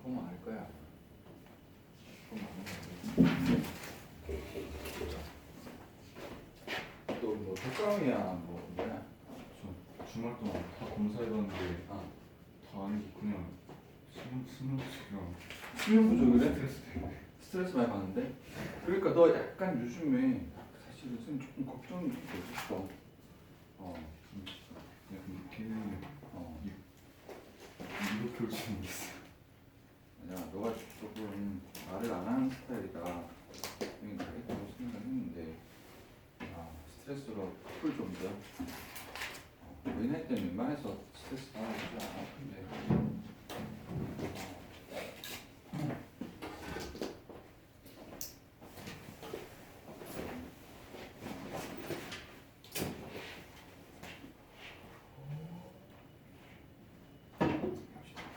보면 알 거야. 또 뭐 독감이야 뭐 뭐야? 주말 동안 다 검사해봤는데 다 아니고 그냥 수능 수면 부족이래? 스트레스 때문에. 스트레스 많이 받는데? 그러니까 너 약간 요즘에 사실 요즘 조금 걱정이 좀 되셨어. 약간 느끼는 이렇게 올지 모르겠어요. 아니야, 너가 조금 말을 안 하는 스타일이라 분명히 잘했다고 생각했는데 스트레스로 풀 정도야. 우리 나이 때는 웬만해서 스트레스 받아주지 않아. 근데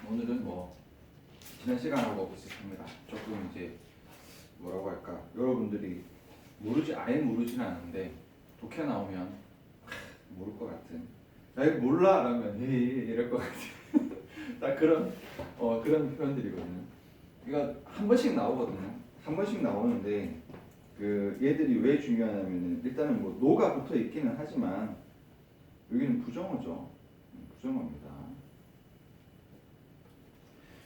오늘은 뭐 지난 시간하고 비슷합니다. 조금 이제 뭐라고 할까, 여러분들이 아예 모르지는 않은데 독해 나오면 모를 것 같은, 나 이거 몰라 라면 헤이 이럴 것 같은 딱 그런 그런 표현들이거든요. 이거 한 번씩 나오거든요. 한 번씩 나오는데 그 얘들이 왜 중요하냐면은 일단은 뭐 노가 붙어 있기는 하지만 여기는 부정어죠. 부정어입니다.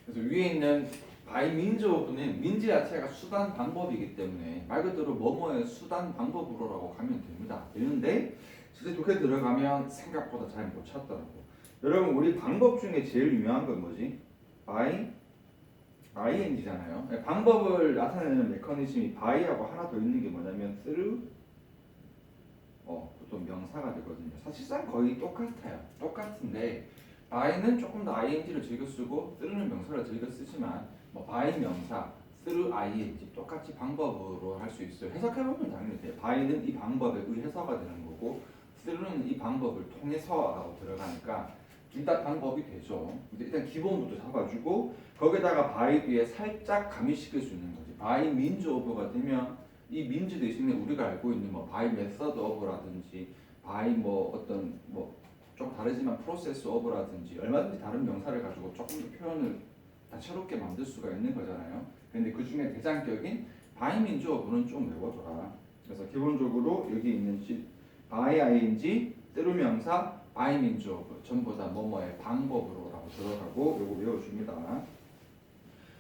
그래서 위에 있는 by means of는 민지 자체가 수단 방법이기 때문에 말 그대로 뭐뭐의 수단 방법으로라고 가면 됩니다. 되는데 실제 독해 들어가면 생각보다 잘 못 찾더라고. 여러분 우리 방법 중에 제일 유명한 건 뭐지? by ing잖아요. 방법을 나타내는 메커니즘이 by하고 하나 더 있는 게 뭐냐면 through 보통 명사가 되거든요. 사실상 거의 똑같아요. 똑같은데 by는 조금 더 ing를 즐겨 쓰고 through는 명사를 즐겨 쓰지만 뭐 by 명사, through ing 똑같이 방법으로 할 수 있어요. 해석해보면 당연히 돼요. by는 이 방법에 의해서가 되는 거고 through는 이 방법을 통해서라고 들어가니까 둘 다 방법이 되죠. 근데 일단 기본부터 잡아주고 거기다가 by 뒤에 살짝 가미시킬 수 있는 거지. by means of가 되면 이 means 대신에 우리가 알고 있는 뭐 by method of라든지 by 뭐 어떤 뭐 좀 다르지만 process of라든지 얼마든지 다른 명사를 가지고 조금 더 표현을 다채롭게 만들 수가 있는 거잖아요. 근데 그 중에 대장격인 by means of는 좀 외워둬라. 그래서 기본적으로 여기 있는 by ing, 때로 명사, by means of 전부 다 뭐뭐의 방법으로라고 들어가고 요거 외워줍니다.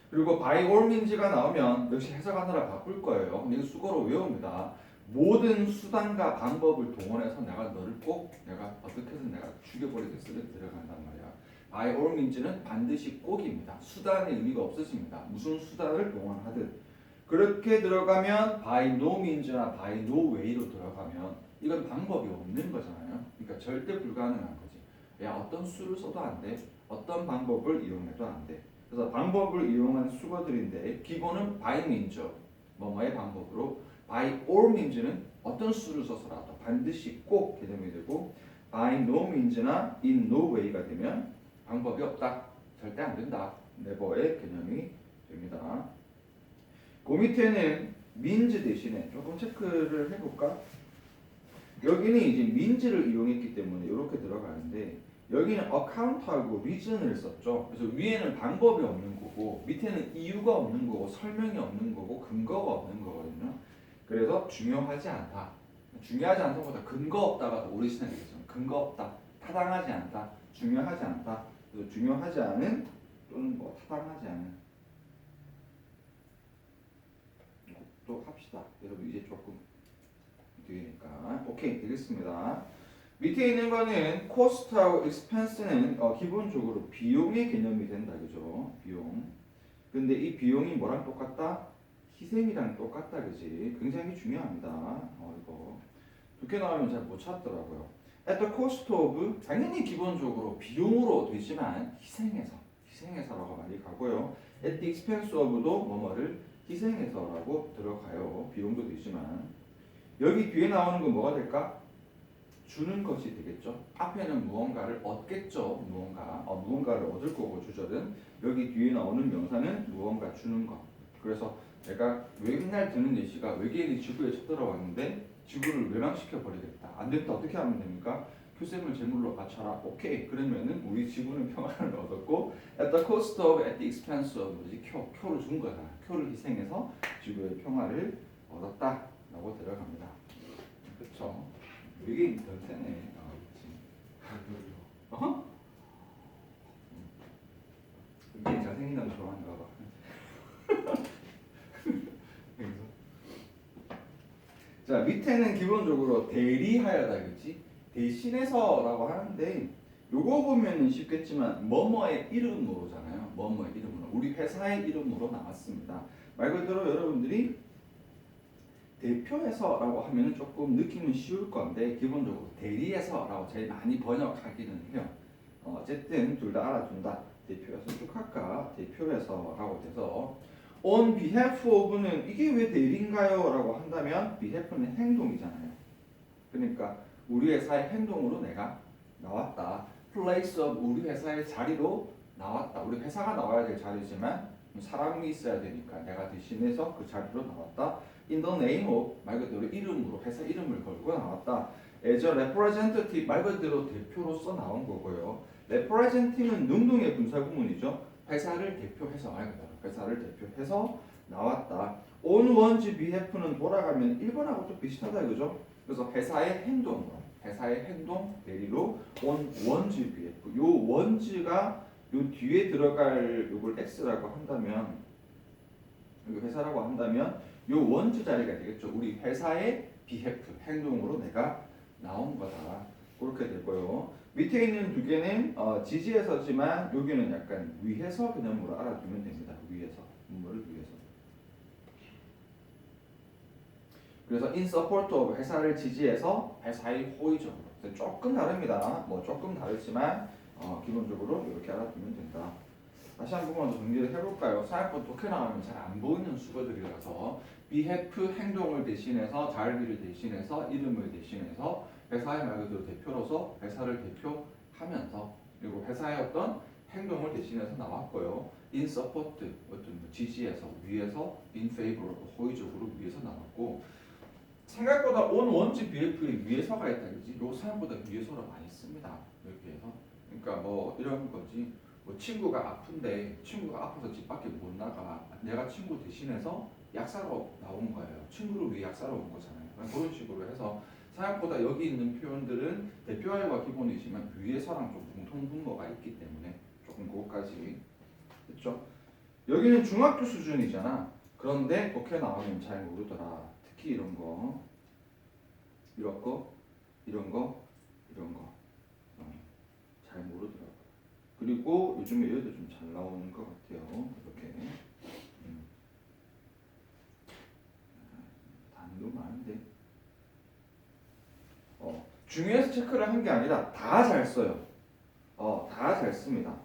그리고 by all means가 나오면 역시 해석하느라 바쁠 거예요. 근데 이거 수거로 외웁니다. 모든 수단과 방법을 동원해서 내가 너를 꼭 내가 어떻게든 내가 죽여버리겠어 이렇게 들어간단 말이야. by all means는 반드시 꼭입니다. 수단의 의미가 없어집니다. 무슨 수단을 동원하든. 그렇게 들어가면 by no means나 by no way로 들어가면 이건 방법이 없는 거잖아요. 그러니까 절대 불가능한 거지. 야, 어떤 수를 써도 안 돼. 어떤 방법을 이용해도 안 돼. 그래서 방법을 이용한 수거들인데 기본은 by means, 뭐뭐의 방법으로 by all means는 어떤 수를 써서라도 반드시 꼭 개념이 되고 by no means나 in no way가 되면 방법이 없다. 절대 안 된다. never의 개념이 됩니다. 그 밑에는 means 대신에 조금 체크를 해볼까? 여기는 이제 means를 이용했기 때문에 이렇게 들어가는데 여기는 account하고 reason을 썼죠. 그래서 위에는 방법이 없는 거고 밑에는 이유가 없는 거고 설명이 없는 거고 근거가 없는 거거든요. 그래서 중요하지 않다. 중요하지 않다보다 근거 없다가 더 오리지널이겠죠. 근거 없다. 타당하지 않다. 중요하지 않다. 그래서 중요하지 않은 또는 뭐 타당하지 않은 또 합시다. 여러분 이제 조금 뒤니까 오케이 되겠습니다. 밑에 있는 거는 코스트하고 expense는 기본적으로 비용의 개념이 된다, 그죠? 비용. 근데 이 비용이 뭐랑 똑같다? 희생이랑 똑같다, 그지? 굉장히 중요합니다. 이거 이렇게 나오면 잘 못 찾더라고요. At the cost of 당연히 기본적으로 비용으로 되지만 희생해서라고 많이 가고요. At the expense of도 뭐뭐를 희생해서라고 들어가요. 비용도 되지만 여기 뒤에 나오는 건 뭐가 주는 것이 되겠죠. 앞에는 무언가를 얻겠죠. 무언가를 얻을 거고 주절은 여기 뒤에 나오는 명사는 무언가 주는 것. 그래서 내가 맨날 듣는 예시가 외계인이 지구에 쳐들어왔는데 지구를 멸망시켜 버리겠다. 안 됐다. 어떻게 하면 됩니까? 교생을 제물로 바쳐라. 오케이. 그러면은 우리 지구는 평화를 얻었고 at the cost of, at the expense of 뭐지? 쿄를 준 거다. 쿄를 희생해서 지구의 평화를 얻었다라고 들어갑니다. 그렇죠? 외계인 변태네. 어허? 외계인 잘생긴 남자 좋아하는가 봐. 자, 밑에는 기본적으로 대리하여다, 그렇지? 대신해서라고 하는데 요거 보면은 쉽겠지만 뭐뭐의 이름으로잖아요. 뭐뭐의 이름으로. 우리 회사의 이름으로 나왔습니다. 말 그대로 여러분들이 대표해서라고 하면은 조금 느낌은 쉬울 건데 기본적으로 대리해서라고 제일 많이 번역하기는 해요. 어쨌든 둘 다 알아둔다. 대표해서 쭉 할까? 대표해서라고 돼서 on behalf of는 이게 왜 대리인가요? 라고 한다면 behalf는 행동이잖아요. 그러니까 우리 회사의 행동으로 내가 나왔다. place of 우리 회사의 자리로 나왔다. 우리 회사가 나와야 될 자리지만 사람이 있어야 되니까 내가 대신해서 그 자리로 나왔다. in the name of 말 그대로 이름으로 회사 이름을 걸고 나왔다. as a representative 말 그대로 대표로서 나온 거고요. representating은 능동의 분사구문이죠. 회사를 대표해서 말 그대로 회사를 대표해서 나왔다. on one's behalf는 돌아가면 1번하고 좀 비슷하다 이거죠. 그래서 회사의 행동으로 회사의 행동 대리로 on one's behalf 요 one's가 요 뒤에 들어갈 요걸 x라고 한다면 여기 회사라고 한다면 요 원주 자리가 되겠죠. 우리 회사의 behalf 행동으로 내가 나온 거다. 그렇게 되고요. 밑에 있는 두 개는 지지해서지만 여기는 약간 위해서 개념으로 알아두면 됩니다. 위해서 뭐를 위해서. 그래서 in support of 회사를 지지해서 회사의 호의적으로 조금 다릅니다. 뭐 조금 다르지만 기본적으로 이렇게 알아두면 된다. 다시 한 번만 정리를 해볼까요? 사역법 독해 나가면 잘 안 보이는 수거들이라서 behalf 행동을 대신해서 자리를 대신해서 이름을 대신해서 회사의 말 그대로 대표로서 회사를 대표하면서 그리고 회사의 어떤 행동을 대신해서 나왔고요. in support 어떤 지지해서 위에서 in favor 호의적으로 위에서 나왔고 생각보다 on 원지 BF에 위에서가 있다 그지? 요 사람보다 위에서를 많이 씁니다. 여기에서 그러니까 뭐 이런 거지. 뭐 친구가 아픈데 친구가 아파서 집 밖에 못 나가. 내가 친구 대신해서 약사로 나온 거예요. 친구를 위해 약사로 온 거잖아요. 그런 식으로 해서 생각보다 여기 있는 표현들은 대표하여가 기본이지만 위에서랑 좀 공통분모가 있기 때문에 조금 그것까지 됐죠? 여기는 중학교 수준이잖아. 그런데 독해 나오면 잘 모르더라. 특히 이런 거, 이런 거, 이런 거, 이런 거 잘 모르더라고. 그리고 요즘에 얘도 좀 잘 나오는 것 같아요. 이렇게 단어도 많은데 중요해서 체크를 한 게 아니라 다 잘 써요. 다 잘 씁니다.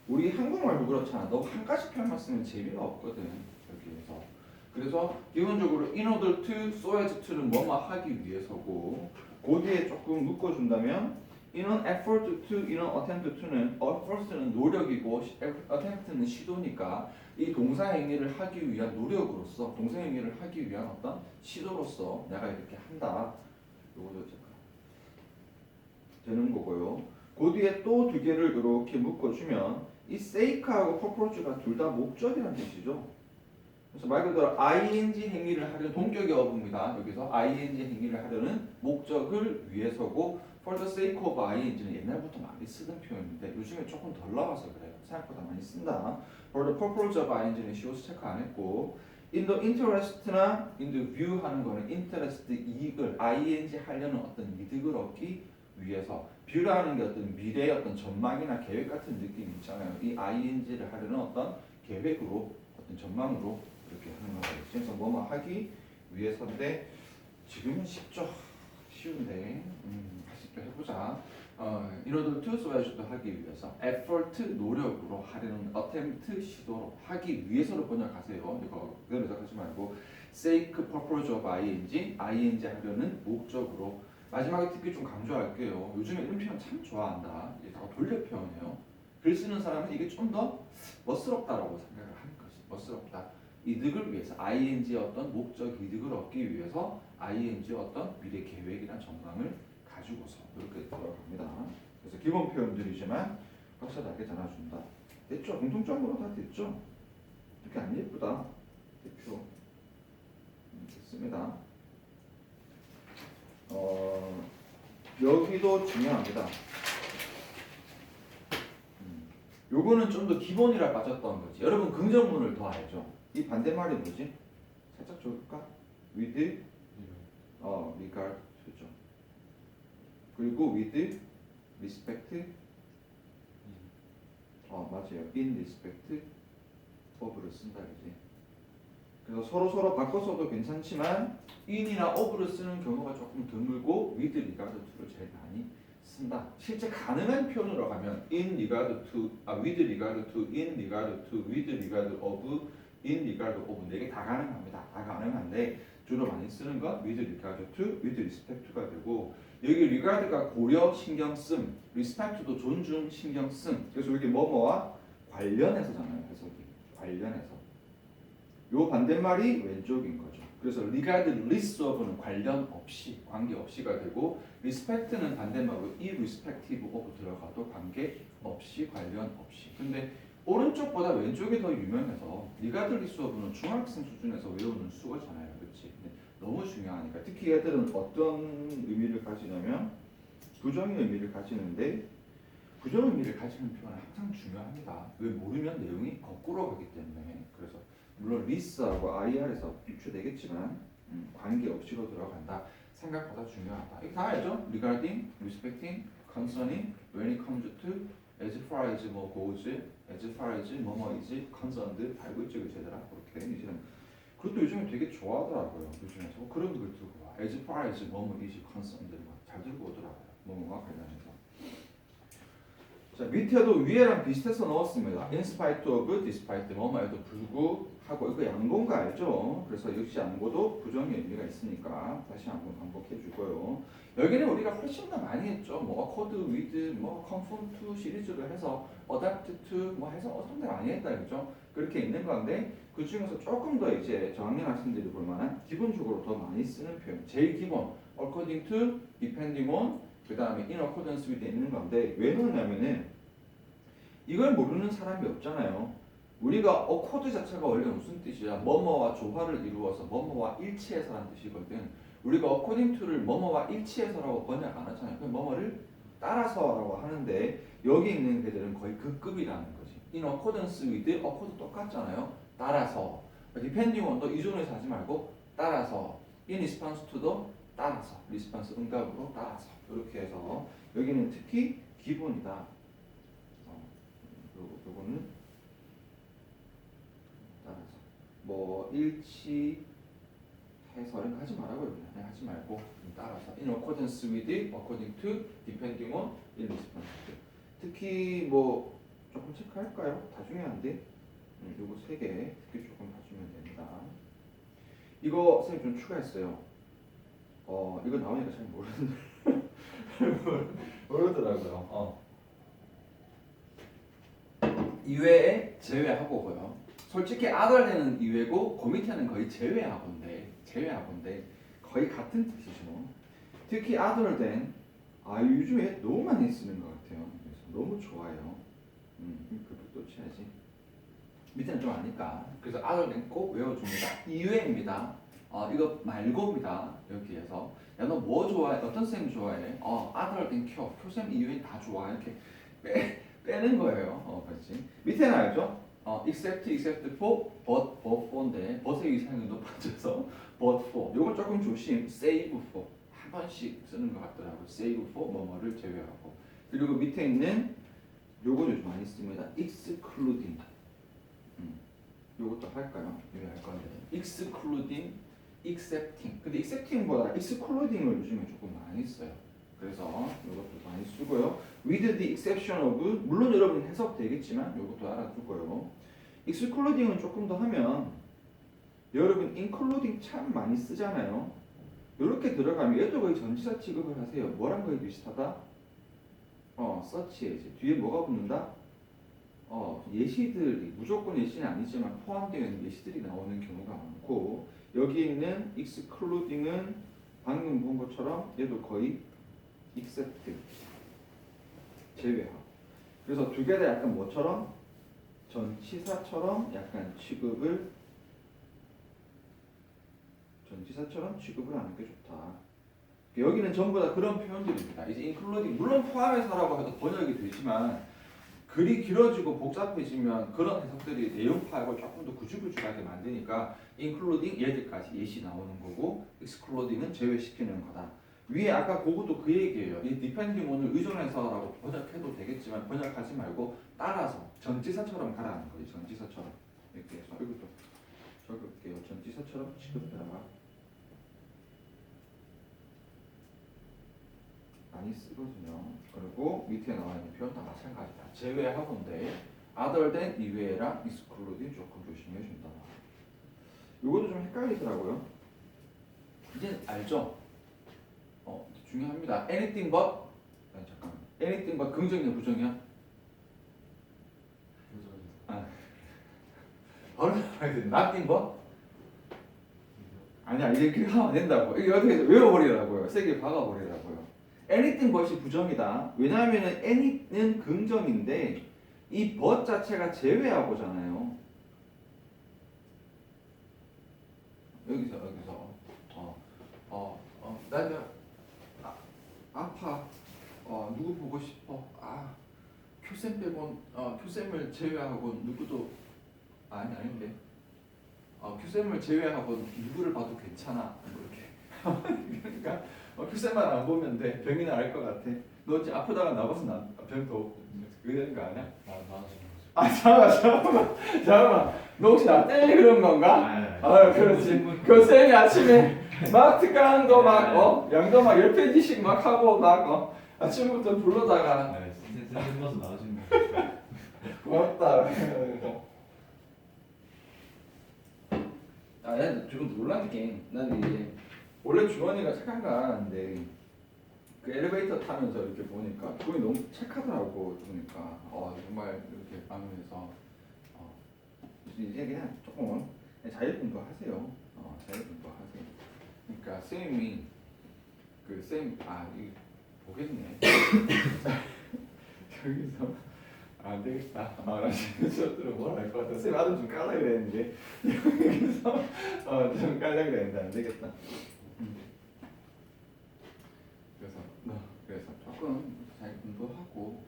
우리 한국말도 그렇잖아. 너 한 가지 표현만 쓰면 재미가 없거든. 여기에서. 그래서 기본적으로 in order to, so as to는 뭐뭐 하기 위해서고 그 뒤에 조금 묶어준다면 in an effort to, in an attempt to는 effort는 노력이고 attempt는 시도니까 이 동사 행위를 하기 위한 노력으로서 동사 행위를 하기 위한 어떤 시도로서 내가 이렇게 한다. 요거도 되는 거고요. 그 뒤에 또 두 개를 이렇게 묶어주면 이 sake하고 purpose가 둘 다 목적이라는 뜻이죠. 그래서 말 그대로 ing 행위를 하려는 동격의 어부입니다. 여기서 ing 행위를 하려는 목적을 위해서고 for the sake of ing는 옛날부터 많이 쓰던 표현인데 요즘에 조금 덜 나와서 그래요. 생각보다 많이 쓴다. for the purpose of ing는 시옷 체크 안 했고 in the interest나 in the view 하는 거는 interest 이익을 ing 하려는 어떤 이득을 얻기 위해서 view라는 게 어떤 미래의 어떤 전망이나 계획 같은 느낌이 있잖아요. 이 ing를 하려는 어떤 계획으로 어떤 전망으로 이렇게 하는 거죠. 그래서 뭐뭐 하기 위해서인데 지금은 쉽죠. 쉬운데 다시 또 해보자. in order to so as to 하기 위해서 effort 노력으로 하려는 attempt 시도로 하기 위해서로 번역하세요. 이거 그대로 해석하지 말고 sake purpose of ing 하려는 목적으로 마지막에 특히 좀 강조할게요. 요즘에 이런 표현 참 좋아한다. 이게 다 돌려 표현해요. 글 쓰는 사람은 이게 좀 더 멋스럽다라고 생각을 하는 거지. 멋스럽다. 이득을 위해서 ing의 어떤 목적 이득을 얻기 위해서 ing의 어떤 미래 계획이나 전망을 가지고서 이렇게 들어갑니다. 그래서 기본 표현들이지만 확실하게 전해준다. 됐죠? 공통점으로 다 됐죠? 이렇게 안 예쁘다. 대표 됐습니다. 여기도 중요합니다. 요거는 좀 더 기본이라 빠졌던 거지. 여러분 긍정문을 더 알죠? 이 반대말이 뭐지? 살짝 적을까? with regard to죠. 그리고 with respect 맞아요. in respect of를 쓴다 그지. 그래서 서로 바꿔서도 괜찮지만 in이나 of를 쓰는 경우가 조금 드물고 with regard to를 제일 많이 쓴다. 실제 가능한 표현으로 가면 in regard to, with regard to, in regard to, with regard of, in regard of 네 개 다 가능합니다. 다 가능한데 주로 많이 쓰는 건 with regard to, with respect to가 되고 여기 regard가 고려 신경 씀, respect도 존중 신경 씀. 그래서 여기 뭐뭐와 관련해서잖아요. 해석이 관련해서. 요 반대말이 왼쪽인 거죠. 그래서 regardless of는 관련 없이, 관계 없이가 되고 respect는 반대말로 irrespective of 들어가도 관계 없이, 관련 없이. 근데 오른쪽보다 왼쪽이 더 유명해서 regardless of는 중학생 수준에서 외우는 수어잖아요. 그렇지? 너무 중요하니까. 특히 얘들은 어떤 의미를 가지냐면 부정의 의미를 가지는데 부정 의미를 가지는 표현은 항상 중요합니다. 왜 모르면 내용이 거꾸로 가기 때문에. 그래서 물론 리스하고 IR에서 유추되겠지만 관계없이로 들어간다. 생각보다 중요하다. 이거 다 알죠? regarding, respecting, concerning, when it comes to, as far as 뭐 goes, as far as 뭐뭐 is, concerned 알고 있죠? 제대로 그렇게 이제는 그것도 요즘에 되게 좋아하더라고요. 요즘에서 그런 걸 들고 와. as far as 뭐뭐 is concerned 잘 들고 오더라고요. 뭐뭐와 관련해서. 자 밑에도 위에랑 비슷해서 넣었습니다. in spite of, despite 뭐뭐에도 불구하고 이거 양보인가 알죠? 그래서 역시 양보도 부정의 의미가 있으니까 다시 한번 반복해주고요. 여기는 우리가 훨씬 더 많이 했죠. 뭐 accord with, 뭐 conform to 시리즈로 해서 adapt to 뭐 해서 어떤 데 많이 했다 그죠? 그렇게 있는 건데 그 중에서 조금 더 이제 저학년 학생들이 볼 만한 기본적으로 더 많이 쓰는 표현. 제일 기본 according to, depending on 그 다음에 in accordance with 있는 건데 왜 그러냐면은 이걸 모르는 사람이 없잖아요. 우리가 accord 자체가 원래 무슨 뜻이야? 뭐뭐와 조화를 이루어서 뭐뭐와 일치해서라는 뜻이거든. 우리가 according to를 뭐뭐와 일치해서라고 번역 안 하잖아요. 그럼 뭐뭐를 따라서라고 하는데 여기 있는 개들은 거의 그 급이라는 거지. in accordance with, accord 똑같잖아요. 따라서. depending on도 이존에서 하지 말고 따라서. in response to도 따라서. response 응답으로 따라서. 이렇게 해서 여기는 특히 기본이다. 요거는 따라서 뭐 일치해서 이런 거 하지 말라고요. 그냥 하지 말고 따라서 in accordance with, according to, depending on, in response to. 특히 뭐 조금 체크할까요? 다 중요한데 요거 3개 특히 조금 봐주면 됩니다. 이거 선생님 좀 추가했어요. 이거 나오니까 잘 모르더라고요. 이외에 제외하고고요. 솔직히 other는 이외고 그 밑에는 거의 제외하고인데 거의 같은 뜻이죠. 특히 other than 요즘에 너무 많이 쓰는 것 같아요. 그래서 너무 좋아요. 그렇게 또 쳐야지. 밑에는 좀 아니까. 그래서 other than 꼭 외워줍니다. 이외입니다. 이거 말고입니다. 여기에서 야 너 뭐 좋아해? 어떤 쌤 좋아해? other than 교쌤 이외엔 다 좋아. 이렇게 빼는 거예요. 그렇지. 밑에는 알죠? except for, but for인데 but의 위상이 높아져서 but for. 요건 조금 조심. save for 한 번씩 쓰는 것 같더라고요. save for 뭐뭐를 제외하고. 그리고 밑에 있는 요거 요즘 많이 씁니다. excluding. 요것도 할까요? 이거 할 건데. excluding, accepting. 근데 accepting보다 excluding을 요즘에 조금 많이 써요. 그래서 이것도 많이 쓰고요. with the exception of 물론 여러분 해석 되겠지만 이것도 알아두고요. excluding은 조금 더 하면 여러분 including 참 많이 쓰잖아요. 이렇게 들어가면 얘도 거의 전치사 취급을 하세요. 뭐랑 거의 비슷하다? such as 뒤에 뭐가 붙는다? 예시들이 무조건 예시는 아니지만 포함되어 있는 예시들이 나오는 경우가 많고 여기 있는 excluding은 방금 본 것처럼 얘도 거의 except 제외하고 그래서 두 개 다 약간 뭐처럼 전치사처럼 약간 취급을 하는 게 좋다. 여기는 전부 다 그런 표현들입니다. 이제 including 물론 포함해서라고 해도 번역이 되지만 글이 길어지고 복잡해지면 그런 해석들이 내용 파악을 조금 더 구질구질하게 만드니까 including 얘들까지 예시 나오는 거고 excluding은 제외시키는 거다. 위에 아까 그것도 그 얘기예요. 이 depending on을 의존해서라고 번역해도 되겠지만 번역하지 말고 따라서 전치사처럼 가라는 거지. 전치사처럼 이렇게 해서 이것도 적을게요. 전치사처럼 취급해라. 많이 쓰거든요. 그리고 밑에 나와 있는 표현 다 마찬가지다. 제외하고인데 other than 이외랑 excluding 조금 조심해 준다. 이것도 좀 헷갈리더라고요. 이제 알죠? 중요합니다. anything but 아니, 잠깐만. anything but 긍정이야 부정이야? 바로 나와야 돼. nothing but? 아니야 이제 그렇게 하면 안 된다고. 이게 어떻게 해서 외워버리라고요. 세게 박아버리라고요. anything but이 부정이다. 왜냐하면 any는 긍정인데 이 but 자체가 제외하고잖아요. 여기서 나는 아파. 누구 보고 싶어. 큐쌤 빼곤 큐쌤을 제외하고 누구도 아닌데. 큐쌤을 제외하고 누구를 봐도 괜찮아. 이렇게. 그러니까 큐쌤만 안 보면 돼. 병이나 알 것 같아. 너 이제 아프다가 나와서 병더 그게 되는 거 아니야? 잠깐만. 너 혹시 나 때문에 그런 건가? 그렇지. 그 쌤이 아침에 막 특강한 거 막 양도 막 10페이지씩 막 하고 막 아침부터 불러다가 선생님 봐서 나와주는 거. 고맙다. 난 지금 놀란 게 나는 이제 원래 주원이가 착한 거 알았는데 그 엘리베이터 타면서 이렇게 보니까 주원이 너무 착하더라고. 보니까 정말 이렇게 마음에서 이제 그냥 조금 자율 공부하세요. 자율 공부하세요. 그러니까 쌤이 이 보겠네. 여기서 안 되겠다. 나 지금 저들은 뭘 알 것 같아. 쌤 아들 좀 깔라 그랬는데 여기서 좀 깔라 그랬는데 안 되겠다. 그래서 조금 잘 공부하고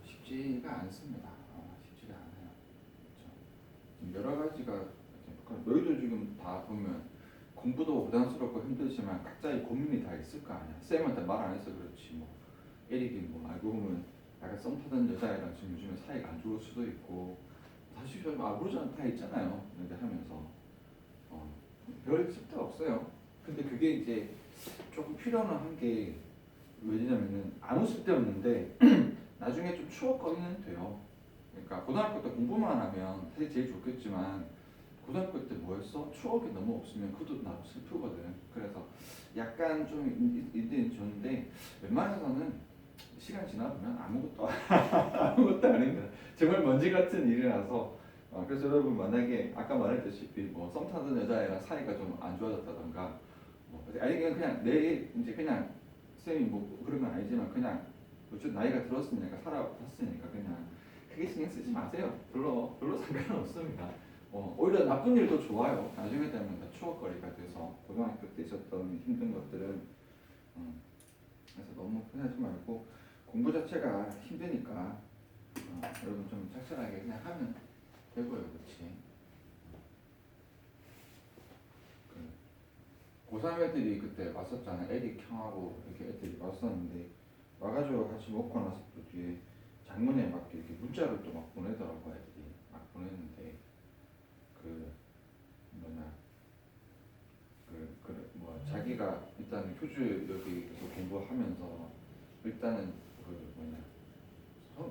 쉽지가 않습니다. 쉽지가 않아요. 그렇죠? 여러 가지가 너희도 지금 다 보면 공부도 부담스럽고 힘들지만 각자의 고민이 다 있을 거 아니야. 쌤한테 말 안 해서 그렇지 뭐 에릭이 뭐 알고 보면 약간 썸 타던 여자애랑 지금 요즘에 사이가 안 좋을 수도 있고 사실 좀 아무렇지 다 있잖아요. 이렇게 하면서 별 쓸데없어요. 근데 그게 이제 조금 필요는 한 게 왜냐면은 아무 쓸데없는데 나중에 좀 추억거리는 돼요. 그러니까 고등학교 때 공부만 하면 사실 제일 좋겠지만 고등학교 때 뭐 했어? 추억이 너무 없으면 그것도 나도 슬프거든. 그래서 약간 좀 있는 좋은데 웬만해서는 시간 지나보면 아무것도 아닙니다. 정말 먼지 같은 일이라서 그래서 여러분 만약에 아까 말했다시피 뭐 썸 타던 여자애랑 사이가 좀 안 좋아졌다던가 아니 그냥 내 이제 그냥 쌤이 뭐 그런 건 아니지만 그냥 어쨌든 나이가 들었으니까 살아봤으니까 그냥 크게 신경 쓰지 마세요. 별로 상관은 없습니다. 오히려 나쁜 일도 좋아요. 나중에 되면 다 추억거리가 돼서 고등학교 때 있었던 힘든 것들은 그래서 너무 흔하지 말고 공부 자체가 힘드니까 여러분 좀 착실하게 그냥 하면 되고요. 그렇지. 고3 애들이 그때 왔었잖아. 에릭 형하고 이렇게 애들이 왔었는데 와가지고 같이 먹고 나서 또 뒤에 장문에 막 이렇게 문자를 또 막 보내더라고. 애들이 막 보냈는데 자기가 일단 효주 여기 계속 공부하면서 일단은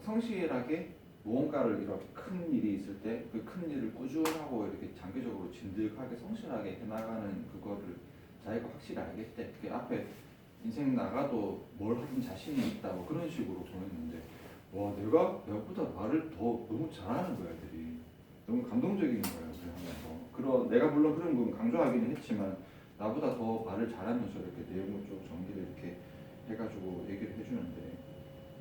성실하게 무언가를 이렇게 큰 일이 있을 때 그 큰 일을 꾸준하고 이렇게 장기적으로 진득하게 성실하게 해나가는 그거를 자기가 확실히 알겠대. 그 앞에 인생 나가도 뭘 하든 자신이 있다 뭐 그런 식으로 보냈는데 와 내가 내가보다 말을 더 너무 잘하는 거야 애들이. 너무 감동적인 거예요. 그러면서 그런 내가 물론 그런 부분 강조하기는 했지만 나보다 더 말을 잘하면서 이렇게 내용을 좀 정리를 이렇게 해가지고 얘기를 해주는데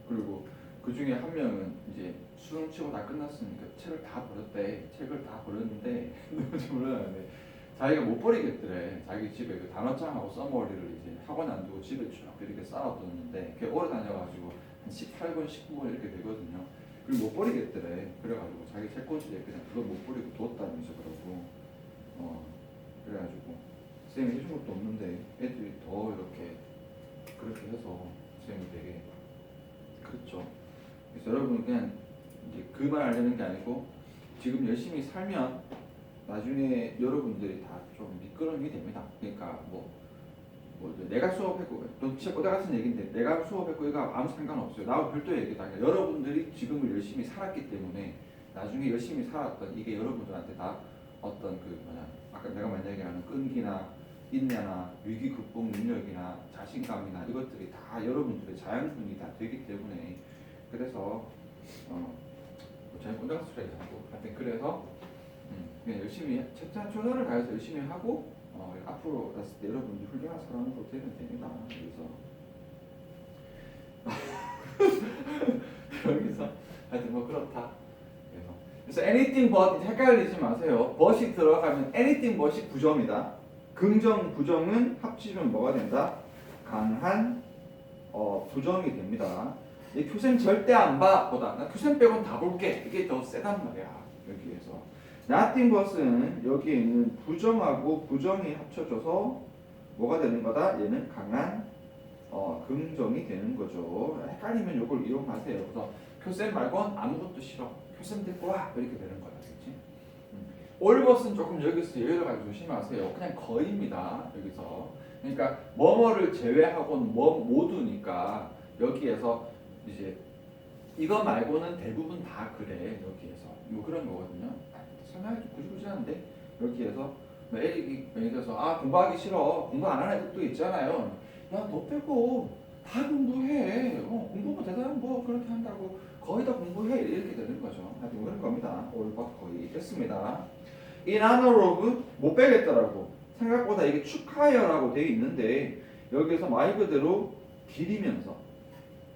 그리고 그 중에 한 명은 이제 수능 치고 다 끝났으니까 책을 다 버렸대. 책을 다 버렸는데 누군지 몰랐는데 자기가 못 버리겠더래. 자기 집에 그 단어장하고 써머리를 이제 학원 안 두고 집에 쭉 이렇게 쌓아뒀는데 걔 오래 다녀가지고 한 18권, 19권 이렇게 되거든요. 그리고 못 버리겠더래. 그래가지고 자기 책꽂이에 그냥 그걸 못 버리고 뒀다면서 그러고 그래가지고 쌤이 해준 것도 없는데 애들이 더 이렇게 그렇게 해서 쌤이 되게 그렇죠. 그래서 여러분 그냥 이제 그 말 하려는 게 아니고 지금 열심히 살면 나중에 여러분들이 다 좀 미끄럼이 됩니다. 그러니까 뭐 내가 수업했고 또 진짜 꼬다 같은 얘기인데 내가 수업했고 이거 아무 상관없어요. 나하고 별도 얘기다. 그러니까 여러분들이 지금을 열심히 살았기 때문에 나중에 열심히 살았던 이게 여러분들한테 다 어떤 그 뭐냐 아까 내가 많이 얘기하는 끈기나 인내나 위기 극복 능력이나 자신감이나 이것들이 다 여러분들의 자양분이 다 되기 때문에 그래서 저희 꼰장수라고 하고 하여튼 그래서 그냥 열심히 최선을 다해서 열심히 하고 앞으로 갔을 때 여러분들 훌륭한 사람으로 되면 됩니다. 그래서 여기서 하여튼 뭐 그렇다. 그래서 anything but 이제 헷갈리지 마세요. but이 들어가면 anything but이 부정이다. 긍정 부정은 합치면 뭐가 된다? 강한 부정이 됩니다. 이 교생 절대 안 봐 보다 나 교생 빼곤 다 볼게 이게 더 세단 말이야. 여기에서 nothing but은 여기에 있는 부정하고 부정이 합쳐져서 뭐가 되는 거다? 얘는 강한 긍정이 되는 거죠. 헷갈리면 이걸 이용하세요. 그래서 교쌤 말곤 아무것도 싫어. 교쌤 데리고 와 이렇게 되는 거야. 그렇지? 올벗은 조금 여기서 예외를 가지고 조심하세요. 그냥 거입니다. 여기서 그러니까 뭐뭐를 제외하고는 뭐 모두니까 여기에서 이제 이거 말고는 대부분 다 그래. 여기에서 뭐 그런 거거든요. 설명이 좀 구질구질한데 여기에서 예를 들어서 공부하기 싫어. 공부 안 하는 애들도 있잖아요. 야 너 빼고 다 공부해. 공부만 대단한 뭐 그렇게 한다고 거의 다 공부해 이렇게 되는 거죠. 하여튼 그런 겁니다. 올것 거의 됐습니다. in honor of 못 빼겠더라고. 생각보다 이게 축하해요라고 되어 있는데 여기서 말 그대로 기리면서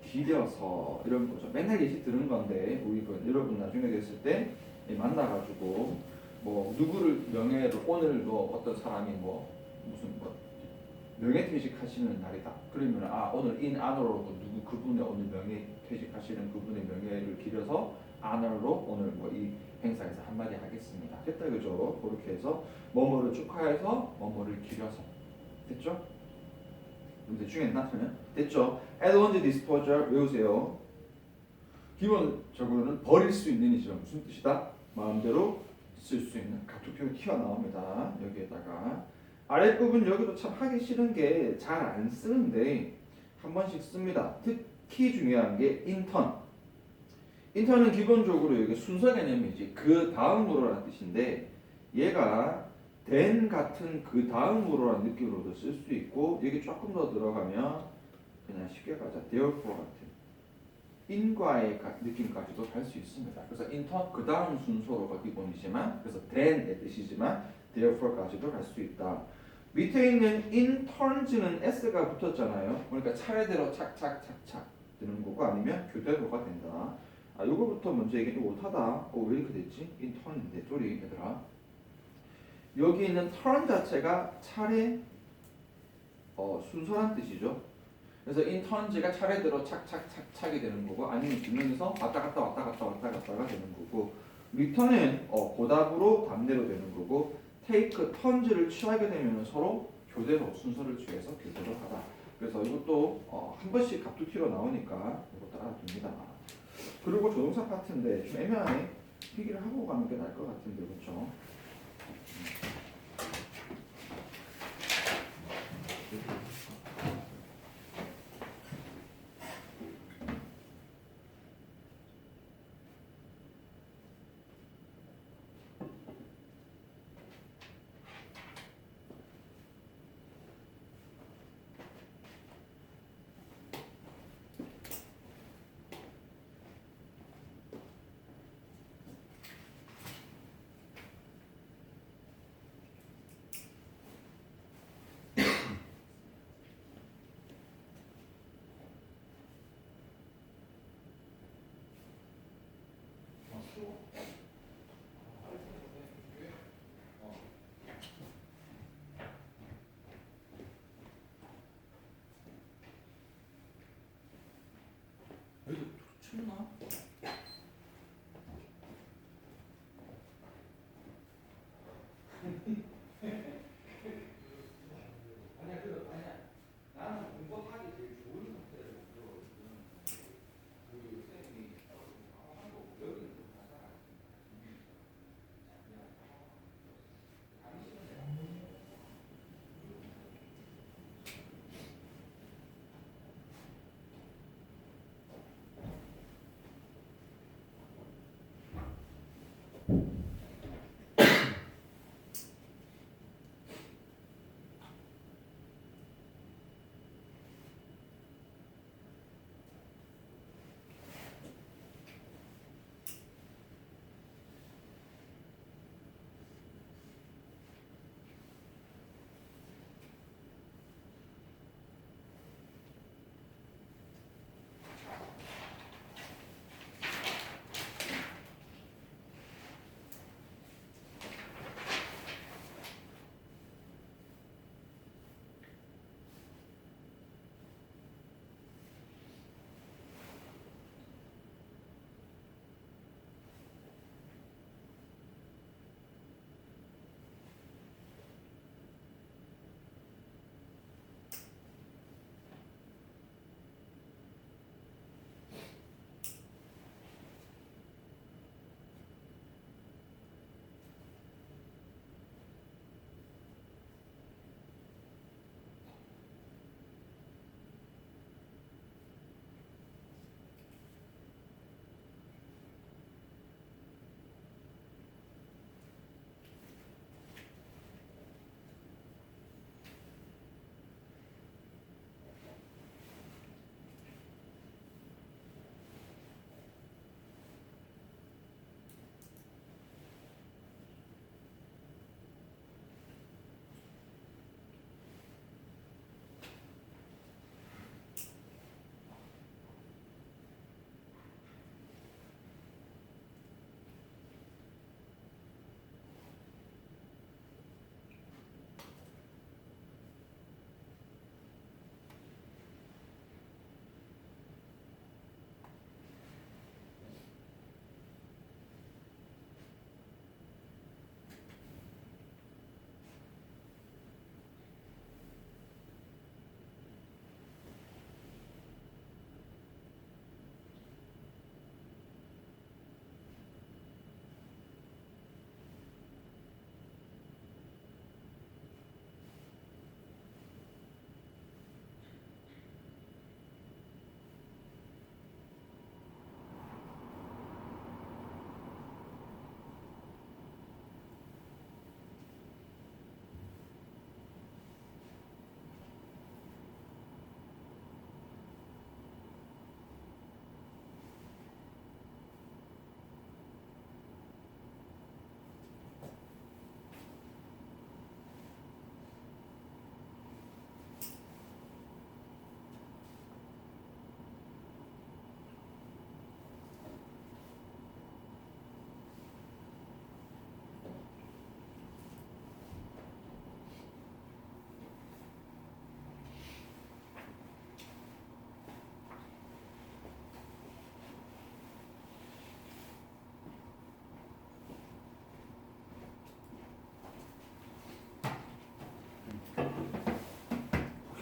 기려서 이런 거죠. 맨날 예시 들은 건데 우리 여러분 나중에 됐을 때 만나가지고 뭐 누구를 명예로 오늘 뭐 어떤 사람이 뭐 무슨 뭐 명예퇴직하시는 날이다. 그러면 오늘 in honor로 누구 그분의 오늘 명예퇴직하시는 그분의 명예를 기려서 honor로 오늘 뭐 이 행사에서 한마디 하겠습니다. 됐다 그죠? 그렇게 해서 뭐뭐를 축하해서 뭐뭐를 기려서 됐죠? 좀 대충 했나 그러면? 됐죠? advantage disposal 외우세요. 기본적으로는 버릴 수 있는 이죠. 무슨 뜻이다? 마음대로 쓸 수 있는 각투표가 튀어나옵니다. 여기에다가 아랫부분 여기도 참 하기 싫은 게 잘 안 쓰는데 한 번씩 씁니다. 특히 중요한 게 인턴. 인턴은 기본적으로 여기 순서 개념이지 그 다음으로라는 뜻인데 얘가 then 같은 그 다음으로라는 느낌으로도 쓸 수 있고 여기 조금 더 들어가면 그냥 쉽게 가자 therefore 같은 in과의 느낌까지도 갈 수 있습니다. 그래서 인턴 그 다음 순서로가 기본이지만 그래서 then의 뜻이지만 therefore까지도 갈 수 있다. 밑에 있는 interns는 s가 붙었잖아요. 그러니까 차례대로 착착착착 되는 거고 아니면 교대로가 된다. 요거부터 먼저 얘기 좀 못하다. 왜 이렇게 됐지? intern인데 쏘리 얘들아. 여기 있는 turn 자체가 차례 순서란 뜻이죠. 그래서 interns가 차례대로 착착착착이 되는 거고 아니면 두 명이서 왔다 갔다가 되는 거고 return은 보답으로 답례로 되는 거고 take turns를 취하게 되면 서로 교대로 순서를 취해서 교대로 하다. 그래서 이것도 한 번씩 갑툭튀로 나오니까 이거 따라둡니다. 그리고 조동사 파트인데 좀 애매하네. 필기를 하고 가는 게 나을 것 같은데 그렇죠?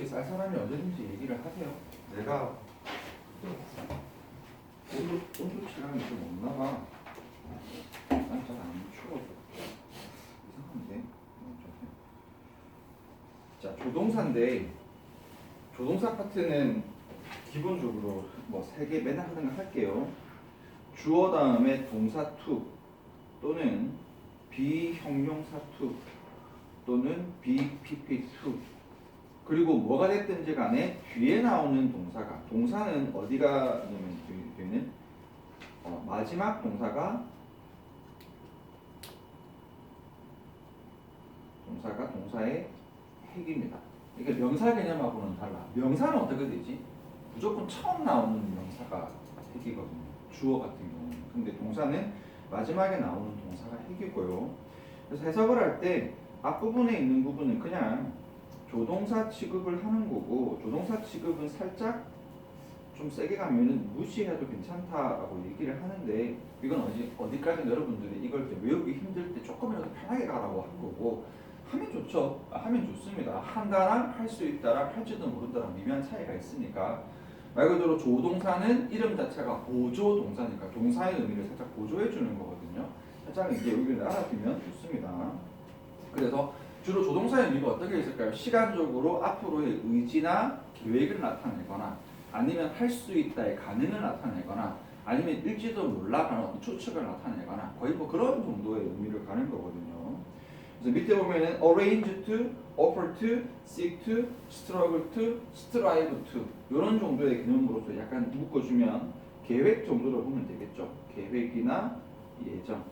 쌀쌀하면 언제든지 얘기를 하세요. 내가 온도 체감이 좀 없나 봐. 난 잘 안 추워서 이상한데. 자, 조동사인데 조동사 파트는 기본적으로 뭐 3개 맨날 하는 거 할게요. 주어 다음에 동사 to 또는 비형용사 to 또는 BPP to 그리고 뭐가 됐든지 간에 뒤에 나오는 동사는 어디가 있냐면 뒤에는 마지막 동사가 동사의 핵입니다. 이게 명사 개념하고는 달라. 명사는 어떻게 되지? 무조건 처음 나오는 명사가 핵이거든요. 주어 같은 경우는. 근데 동사는 마지막에 나오는 동사가 핵이고요. 그래서 해석을 할 때 앞부분에 있는 부분은 그냥 조동사 취급을 하는 거고 조동사 취급은 살짝 좀 세게 가면은 무시해도 괜찮다라고 얘기를 하는데 이건 어디까지 여러분들이 이걸 외우기 힘들 때 조금이라도 편하게 가라고 한 거고 하면 좋죠. 하면 좋습니다. 한다랑 할 수 있다랑 할지도 모른다랑 미묘한 차이가 있으니까 말 그대로 조동사는 이름 자체가 보조 동사니까 동사의 의미를 살짝 보조해 주는 거거든요. 살짝 이제 여기를 알아두면 좋습니다. 그래서 주로 조동사의 의미가 어떻게 있을까요? 시간적으로 앞으로의 의지나 계획을 나타내거나 아니면 할 수 있다의 가능을 나타내거나 아니면 일지도 몰라가는 어떤 추측을 나타내거나 거의 뭐 그런 정도의 의미를 가는 거거든요. 그래서 밑에 보면은 arrange to, offer to, seek to, struggle to, strive to 이런 정도의 개념으로서 약간 묶어주면 계획 정도로 보면 되겠죠. 계획이나 예정,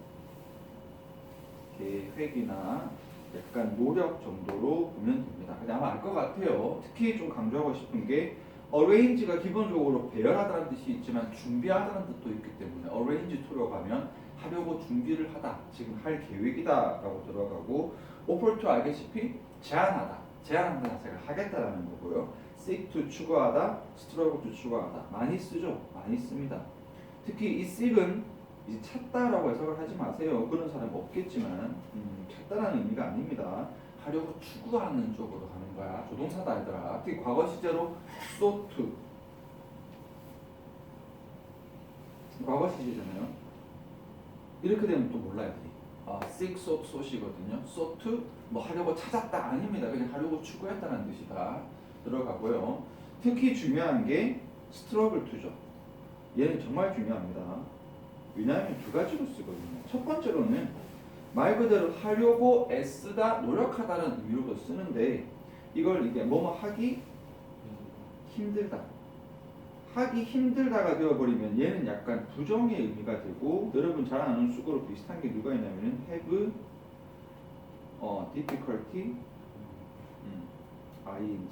계획이나 약간 노력 정도로 보면 됩니다. 근데 아마 알 것 같아요. 특히 좀 강조하고 싶은 게 arrange가 기본적으로 배열하다는 뜻이 있지만 준비하다는 뜻도 있기 때문에 arrange to로 가면 하려고 준비를 하다, 지금 할 계획이다라고 들어가고 offer to 알다시피 제안하다, 제안한다 자체가 하겠다라는 거고요. seek to 추구하다, struggle to 추구하다 많이 쓰죠, 많이 씁니다. 특히 이 seek은 이제 찾다라고 해석을 하지 마세요. 그런 사람 없겠지만 찾다라는 의미가 아닙니다. 하려고 추구하는 쪽으로 가는 거야. 조동사다 얘들아. 특히 과거 시제로 sought to 과거 시제잖아요. 이렇게 되면 또 몰라요. seek, sought, sought이거든요. sought to 뭐 하려고 찾았다 아닙니다. 그냥 하려고 추구했다는 뜻이다. 들어가고요. 특히 중요한 게 struggle to죠. 얘는 정말 중요합니다. 왜냐하면 두 가지로 쓰거든요. 첫 번째로는 말 그대로 하려고 애쓰다, 노력하다는 의미로도 쓰는데 이걸 이게 뭐뭐 하기 힘들다. 하기 힘들다가 되어버리면 얘는 약간 부정의 의미가 되고 여러분 잘 아는 수거로 비슷한 게 누가 있냐면은 have difficulty ing,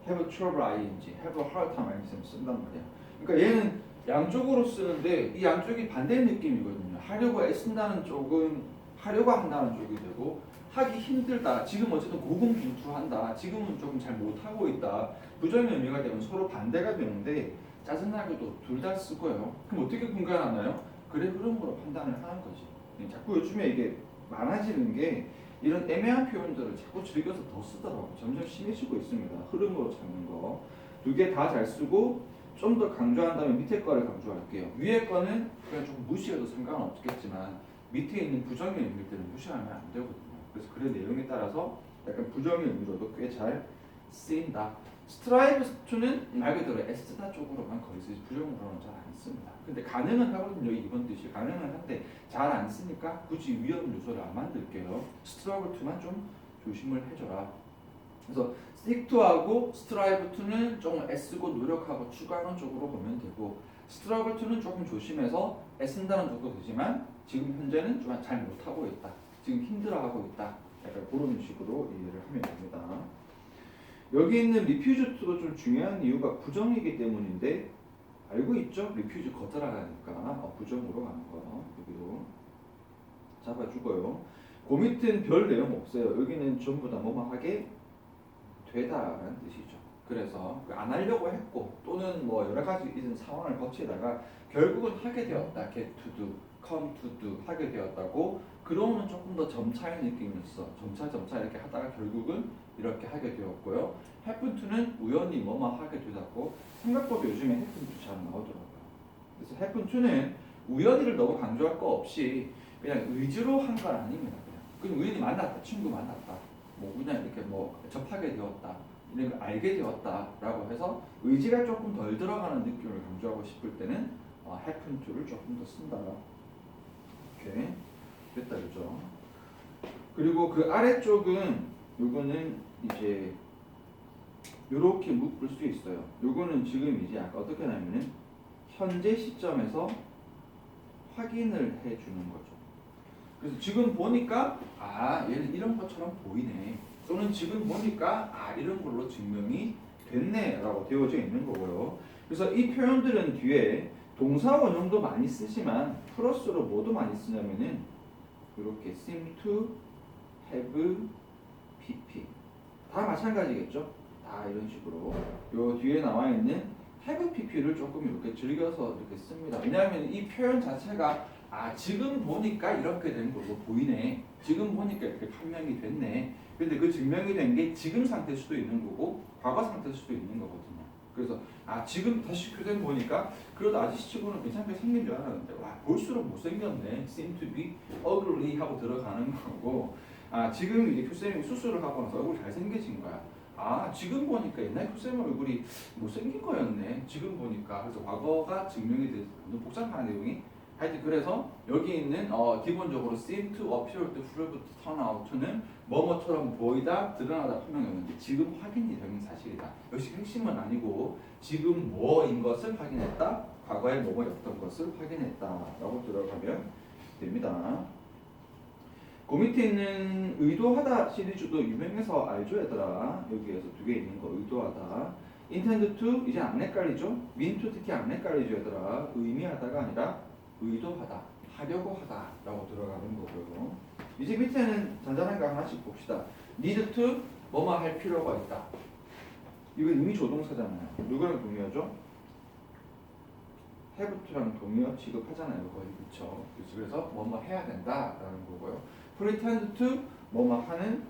have trouble ing, have a hard time ing 쓴단 말이야. 그러니까 얘는 양쪽으로 쓰는데 이 양쪽이 반대 느낌이거든요. 하려고 애쓴다는 쪽은 하려고 한다는 쪽이 되고 하기 힘들다. 지금 어쨌든 고군분투한다. 지금은 조금 잘 못하고 있다. 부정의 의미가 되면 서로 반대가 되는데 짜증나게도 둘 다 쓰고요. 그럼 어떻게 분간하나요? 그래 흐름으로 판단을 하는 거지. 자꾸 요즘에 이게 많아지는 게 이런 애매한 표현들을 자꾸 즐겨서 더 쓰더라고. 점점 심해지고 있습니다. 흐름으로 찾는 거. 두 개 다 잘 쓰고 좀 더 강조한다면 밑에 거를 강조할게요. 위에 거는 그냥 좀 무시해도 상관없겠지만 밑에 있는 부정의 의미들은 무시하면 안 되거든요. 그래서 그 내용에 따라서 약간 부정의 의미로도 꽤 잘 쓰인다. 스트라이브 to는 말 그대로 애쓰다 쪽으로만 거의 쓰지 부정으로는 잘 안 씁니다. 근데 가능은 하거든요. 이번 뜻이 가능은 한데 잘 안 쓰니까 굳이 위험 요소를 안 만들게요. struggle to만 좀 조심을 해줘라. 그래서 stick to하고 strive to는 조금 애쓰고 노력하고 추구하는 쪽으로 보면 되고 struggle to는 조금 조심해서 애쓴다는 쪽도 되지만 지금 현재는 좀 잘 못하고 있다. 지금 힘들어하고 있다. 약간 그런 식으로 이해를 하면 됩니다. 여기 있는 refuse to도 좀 중요한 이유가 부정이기 때문인데 알고 있죠? refuse 거절하니까 부정으로 가는 거 여기로 잡아주고요. 그 밑은 별 내용 없어요. 여기는 전부 다 뭐뭐 하게 되다라는 뜻이죠. 그래서 안 하려고 했고 또는 뭐 여러 가지 이런 상황을 거치다가 결국은 하게 되었다. get to do, come to do 하게 되었다고 그러면 조금 더 점차의 느낌이 있어. 점차 이렇게 하다가 결국은 이렇게 하게 되었고요. happen to는 우연히 뭐뭐 하게 되었고 생각보다 요즘에 happen to 잘 나오더라고요. 그래서 happen to는 우연히를 너무 강조할 거 없이 그냥 의지로 한 건 아닙니다. 그냥 우연히 만났다, 친구 만났다, 뭐 그냥 이렇게 뭐 접하게 되었다, 이런 걸 알게 되었다라고 해서 의지가 조금 덜 들어가는 느낌을 강조하고 싶을 때는 happen to를 조금 더 쓴다. 이렇게 됐다, 그죠? 그리고 그 아래쪽은 요거는 이제 요렇게 묶을 수 있어요. 요거는 지금 이제 아까 어떻게 하냐면은 현재 시점에서 확인을 해주는 거죠. 그래서 지금 보니까 얘는 이런 것처럼 보이네. 또는 지금 보니까 이런 걸로 증명이 됐네라고 되어져 있는 거고요. 그래서 이 표현들은 뒤에 동사 원형도 많이 쓰지만 플러스로 뭐도 많이 쓰냐면은 이렇게 seem to have pp 다 마찬가지겠죠. 다 이런 식으로 요 뒤에 나와 있는 have pp를 조금 이렇게 즐겨서 이렇게 씁니다. 왜냐하면 이 표현 자체가 지금 보니까 이렇게 된 걸로 보이네. 지금 보니까 이렇게 판명이 됐네. 근데 그 증명이 된 게 지금 상태일 수도 있는 거고 과거 상태일 수도 있는 거거든요. 그래서 지금 다시 교된 보니까 그래도 아저씨 치고는 괜찮게 생긴 줄 알았는데 볼수록 못생겼네. seem to be ugly 하고 들어가는 거고 지금 이제 교수님이 수술을 하고 나서 얼굴 잘생겨진 거야. 지금 보니까 옛날 교수님 얼굴이 못생긴 거였네. 지금 보니까. 그래서 과거가 증명이 돼서 너무 복잡한 내용이. 하여튼 그래서 여기 있는 기본적으로 seem to appear to prove to turn out to는 뭐뭐처럼 보이다, 드러나다, 판명했는데 지금 확인이 되는 사실이다. 역시 핵심은 아니고 지금 뭐인 것을 확인했다, 과거에 뭐뭐였던 것을 확인했다라고 들어가면 됩니다. 그 밑에 있는 의도하다 시리즈도 유명해서 알죠, 얘들아? 여기에서 두 개 있는 거 의도하다. intend to 이제 안 헷갈리죠? mean to 특히 안 헷갈리죠, 얘들아? 의미하다가 아니라 의도하다, 하려고 하다라고 들어가는 거고요. 이제 밑에는 잔잔한 거 하나씩 봅시다. need to 뭐뭐 할 필요가 있다. 이거 이미 조동사잖아요. 누구랑 동의어죠? have to랑 동의어 취급하잖아요, 거의. 그렇죠? 그래서 뭐뭐 해야 된다라는 거고요. pretend to 뭐뭐 하는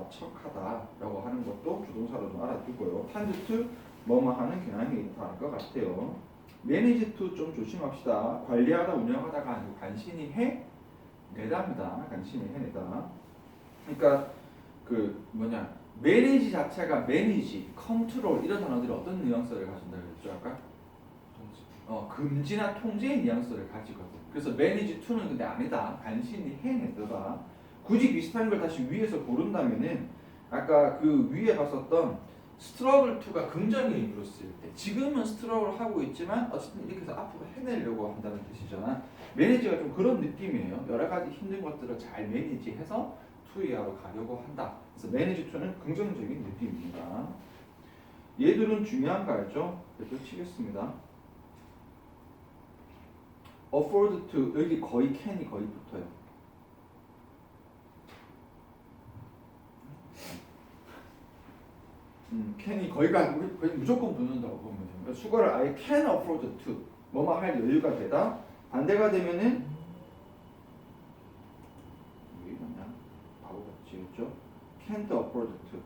척하다라고 하는 것도 조동사로 좀 알아두고요. tend to 뭐뭐 하는 경향이 있다는 것 같아요. manage to 좀 조심합시다. 관리하다, 운영하다가 아니고 간신히 해내답니다. 간신히 해내다. 그러니까 manage 자체가 manage, control 이런 단어들이 어떤 뉘앙스를 가진다고 했죠 아까? 금지나 통제의 뉘앙스를 가지거든. 그래서 manage to는 근데 아니다. 간신히 해내다. 굳이 비슷한 걸 다시 위에서 고른다면은 아까 그 위에 봤었던 struggle to가 긍정의 의미로 쓸 때 지금은 struggle 하고 있지만 어쨌든 이렇게 해서 앞으로 해내려고 한다는 뜻이잖아. manage가 좀 그런 느낌이에요. 여러 가지 힘든 것들을 잘 매니지해서 투이하러 가려고 한다. 그래서 manage to는 긍정적인 느낌입니다. 얘들은 중요한 거 알죠? 그래서 치겠습니다. afford to 여기 거의 can이 거의 붙어요. can이 거의 무조건 붙는다고 보면 됩니다. 수거를 아예 can afford to 뭐뭐 할 여유가 되다. 반대가 되면은 왜 이러냐 바보같이 그렇죠? can't afford to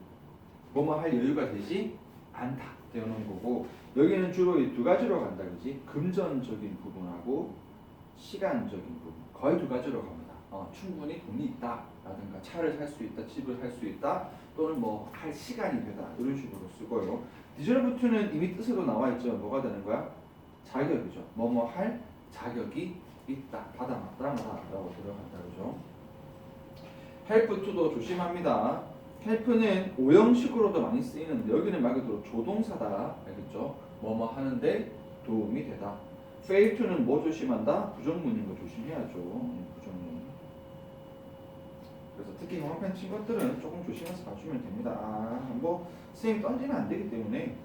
뭐뭐 할 여유가 되지 않다 되는 거고 여기는 주로 이 두 가지로 간다 그지? 금전적인 부분하고 시간적인 부분 거의 두 가지로 갑니다. 충분히 돈이 있다라든가 차를 살 수 있다, 집을 살 수 있다, 또는 뭐 할 시간이 되다 이런 식으로 쓰고요. 디저브투는 이미 뜻으로 나와 있죠. 뭐가 되는 거야? 자격이죠. 뭐뭐 할 자격이 있다, 받아마땅하다라고 들어간다 그죠? help to도 조심합니다. help는 오형식으로도 많이 쓰이는데 여기는 말 그대로 조동사다, 알겠죠? 뭐뭐 하는데 도움이 되다. fail to는 뭐 조심한다? 부정문인 거 조심해야죠. 부정문. 그래서 특히 형광펜 친 것들은 조금 조심해서 봐주면 됩니다. 뭐 선생님 던지면 안 되기 때문에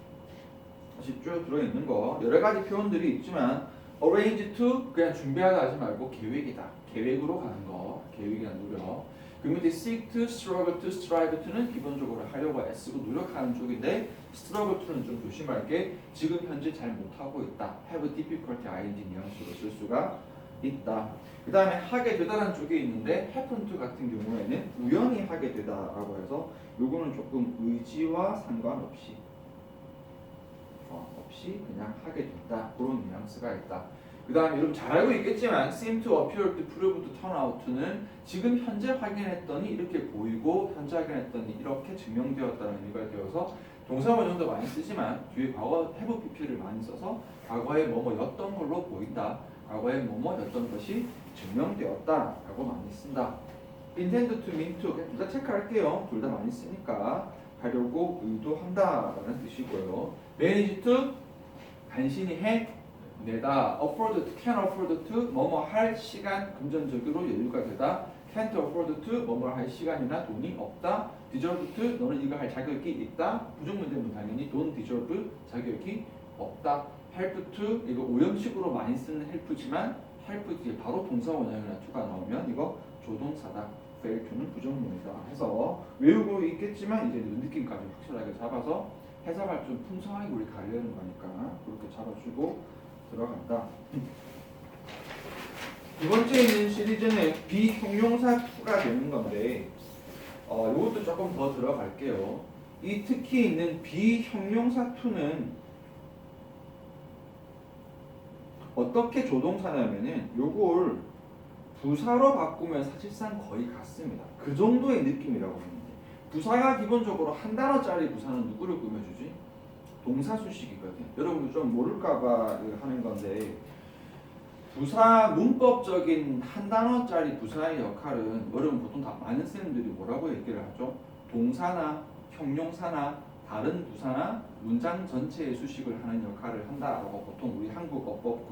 다시 쭉 들어있는 거 여러 가지 표현들이 있지만 arrange to 그냥 준비하다 하지 말고 계획이다. 계획으로 가는 거. 계획이나 노력. 그 밑에 seek to, struggle to, strive to는 기본적으로 하려고 애쓰고 노력하는 쪽인데 struggle to는 좀 조심할 게 지금 현재 잘 못하고 있다. have difficulty ing 뉘앙스로 쓸 수가 있다. 그 다음에 하게 되다라는 쪽에 있는데 happen to 같은 경우에는 우연히 하게 되다라고 해서 요거는 조금 의지와 상관없이 없이 그냥 하게 된다. 그런 뉘앙스가 있다. 그 다음에 여러분 잘 알고 있겠지만 seem to, appear to, prove to, turn out to는 지금 현재 확인했더니 이렇게 보이고 현재 확인했더니 이렇게 증명되었다는 의미가 되어서 동사 원형도 많이 쓰지만 뒤에 과거 have pp를 많이 써서 과거에 뭐뭐였던 걸로 보인다. 과거에 뭐뭐였던 것이 증명되었다라고 많이 쓴다. intend to, mean to 둘 다 체크할게요. 둘 다 많이 쓰니까 하려고 의도한다라는 뜻이고요. manage to 간신히 해 내다. afford to, can afford to 뭐뭐 할 시간 금전적으로 여유가 되다. can't afford to 뭐뭐 할 시간이나 돈이 없다. deserve to 너는 이거 할 자격이 있다. 부정문제는 당연히 don't deserve 자격이 없다. help to 이거 오형식으로 많이 쓰는 help지만 help 뒤에 바로 동사 원형이나 to가 나오면 이거 조동사다. fail to는 부정문이다. 해서 외우고 있겠지만 이제 느낌까지 확실하게 잡아서 해석할 좀 풍성하게 우리 가려는 거니까 그렇게 잡아주고 들어간다. 두 번째 있는 시리즈는 비형용사 2가 되는 건데 이것도 조금 더 들어갈게요. 이 특히 있는 비형용사 2는 어떻게 조동사냐면은 요걸 부사로 바꾸면 사실상 거의 같습니다. 그 정도의 느낌이라고 하는데 부사가 기본적으로 한 단어짜리 부사는 누구를 꾸며주지? 동사 수식이거든. 여러분들 좀 모를까봐 하는 건데 부사 문법적인 한 단어짜리 부사의 역할은 여러분 보통 다 많은 쌤들이 뭐라고 얘기를 하죠? 동사나 형용사나 다른 부사나 문장 전체의 수식을 하는 역할을 한다라고 보통 우리 한국 어법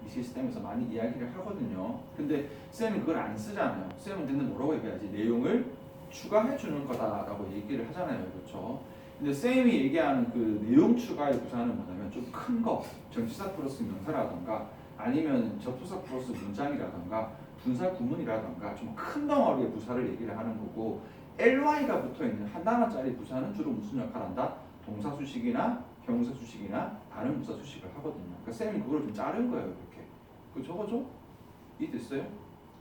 이 시스템에서 많이 이야기를 하거든요. 근데 쌤은 그걸 안 쓰잖아요. 쌤은 근데 뭐라고 얘기하지? 내용을 추가해 주는 거다라고 얘기를 하잖아요. 그렇죠? 근데 쌤이 얘기하는 그 내용 추가의 부사는 뭐냐면 좀 큰 거, 전치사 플러스 명사라던가 아니면 접수사 플러스 문장이라던가 분사 구문이라던가 좀 큰 덩어리의 부사를 얘기를 하는 거고 ly가 붙어있는 한 단어짜리 부사는 주로 무슨 역할을 한다? 동사 수식이나 형용사 수식이나 다른 부사 수식을 하거든요. 그러니까 쌤이 그걸 좀 자른 거예요. 이렇게. 그 적어줘? 이해됐어요?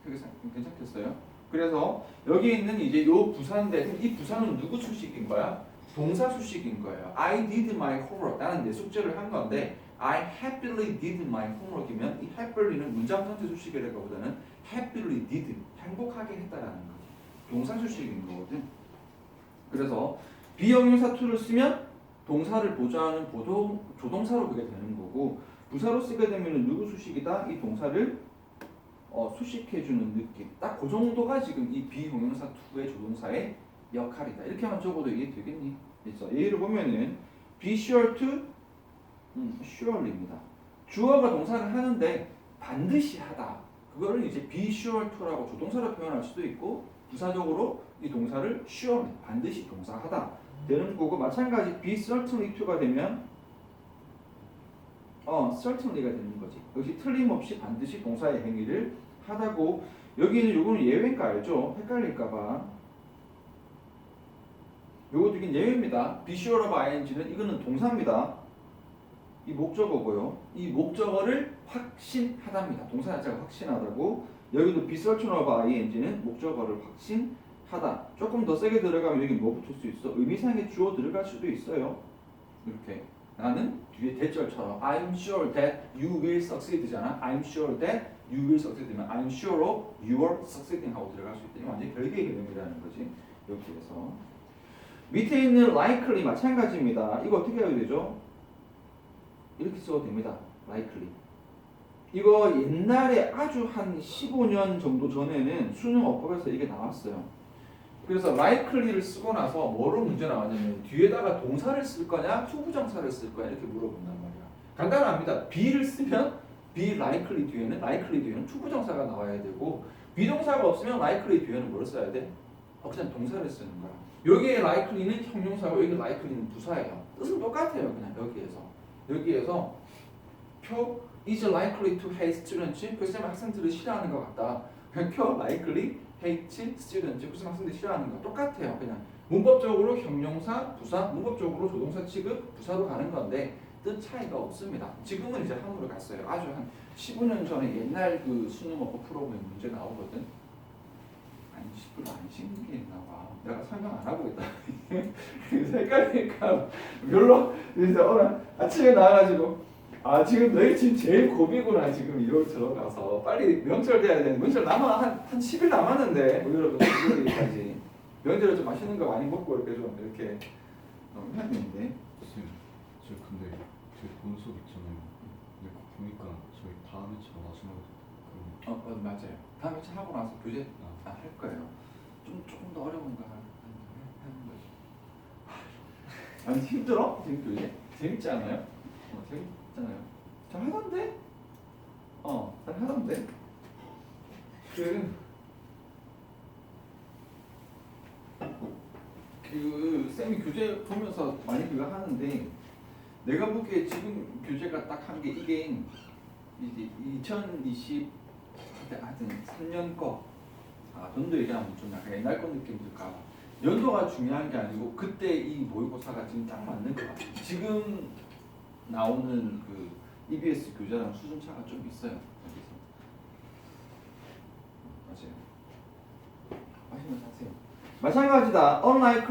그게 괜찮겠어요? 그래서 여기 있는 이제 요 부사인데 이 부사는 누구 수식인 거야? 동사 수식인 거예요. I did my homework. 나는 내 숙제를 한 건데 I happily did my homework이면 이 happy는 문장 전체 수식이라기보다는 happily did 행복하게 했다라는 거지. 동사 수식인 거거든. 그래서 비형용사 2를 쓰면 동사를 보조하는 조동사로 보게 되는 거고 부사로 쓰게 되면 누구 수식이다? 이 동사를 수식해주는 느낌. 딱 그 정도가 지금 이 비형용사 2의 조동사의 역할이다. 이렇게만 적어도 이해 되겠니? 그래서 예를 보면은 be sure to sure입니다. 주어가 동사를 하는데 반드시 하다. 그거를 이제 be sure to라고 조동사로 표현할 수도 있고 부사적으로 이 동사를 sure 반드시 동사하다 되는 거고 마찬가지 be certainly to가 되면 certainly가 되는 거지. 역시 틀림없이 반드시 동사의 행위를 하다고 여기는 요거는 예외인가 알죠? 헷갈릴까봐. 요것도 이게 예외입니다. be sure of ing는 이거는 동사입니다. 이 목적어고요. 이 목적어를 확신하다입니다. 동사 자체가 확신하다고. 여기도 be certain of ing는 목적어를 확신하다. 조금 더 세게 들어가면 여기 뭐 붙을 수 있어? 의미상의 주어 들어갈 수도 있어요. 이렇게 나는 뒤에 대절처럼 I'm sure that you will succeed잖아. I'm sure that you will succeed면 I'm sure of your succeeding 하고 들어갈 수 있더니 완전히 별개의 개념이라는 거지. 여기에서 밑에 있는 likely 마찬가지입니다. 이거 어떻게 해야 되죠? 이렇게 써도 됩니다. likely. 이거 옛날에 아주 한 15년 정도 전에는 수능 어법에서 이게 나왔어요. 그래서 likely를 쓰고 나서 뭐로 문제 나왔냐면 뒤에다가 동사를 쓸 거냐 투부정사를 쓸 거냐 이렇게 물어본단 말이야. 간단합니다. be를 쓰면 be likely 뒤에는 투부정사가 나와야 되고 비동사가 없으면 likely 뒤에는 뭘 써야 돼? 그냥 동사를 쓰는 거야. 여기에 likely는 형용사고 여기 likely는 부사예요. 뜻은 똑같아요. 그냥 여기에서 표 is likely to hate students. 그 학생들을 싫어하는 것 같다. 표 likely hate students. 그 학생들이 싫어하는 거 똑같아요. 그냥 문법적으로 형용사, 부사, 문법적으로 조동사 취급, 부사로 가는 건데 뜻 차이가 없습니다. 지금은 이제 함으로 갔어요. 아주 한 15년 전에 옛날 그 수능어법 풀어보면 문제 나오거든. 아니 10% 안 씻는 게 있나 봐. 내가 설명 안 하고 있다. 헷갈리니까 별로. 그래서 오늘 아침에 나와가지고 아 지금 너희 지금 제일 고비구나 지금 이러고 들어가서 빨리 명절 돼야 되는데 명절 한 10일 남았는데 뭐 이러고 11일까지 명절에 좀 맛있는 거 많이 먹고 이렇게 좀 이렇게 해야 되는데. 선생님, 저 근데 제 본 수업 있잖아요. 근데 그거 보니까 저희 다음 회차 마지막에 그럼 맞아요. 다음에 차 하고 나서 교재 아, 할 거예요. 조금 더 어려운 거 하는 거지. 아니 힘들어? 지금 교재? 재밌지 않아요? 재밌잖아요. 잘 하던데? 잘 하던데? 그 쌤이 교재 보면서 많이 그거 하는데 내가 보기에 지금 교재가 딱 한 게 이게 이제 2020 하여튼 3년 거 연도 얘기하면 좀 약간 옛날 거 느낌 들까. 연도가 중요한 게 아니고 그때 이 모의고사가 지금 딱 맞는 것 같아요. 지금 나오는 그 EBS 교재랑 수준 차가 좀 있어요. 여기서. 맞아요. 맛있는 거 사세요. 마찬가지다. Unlike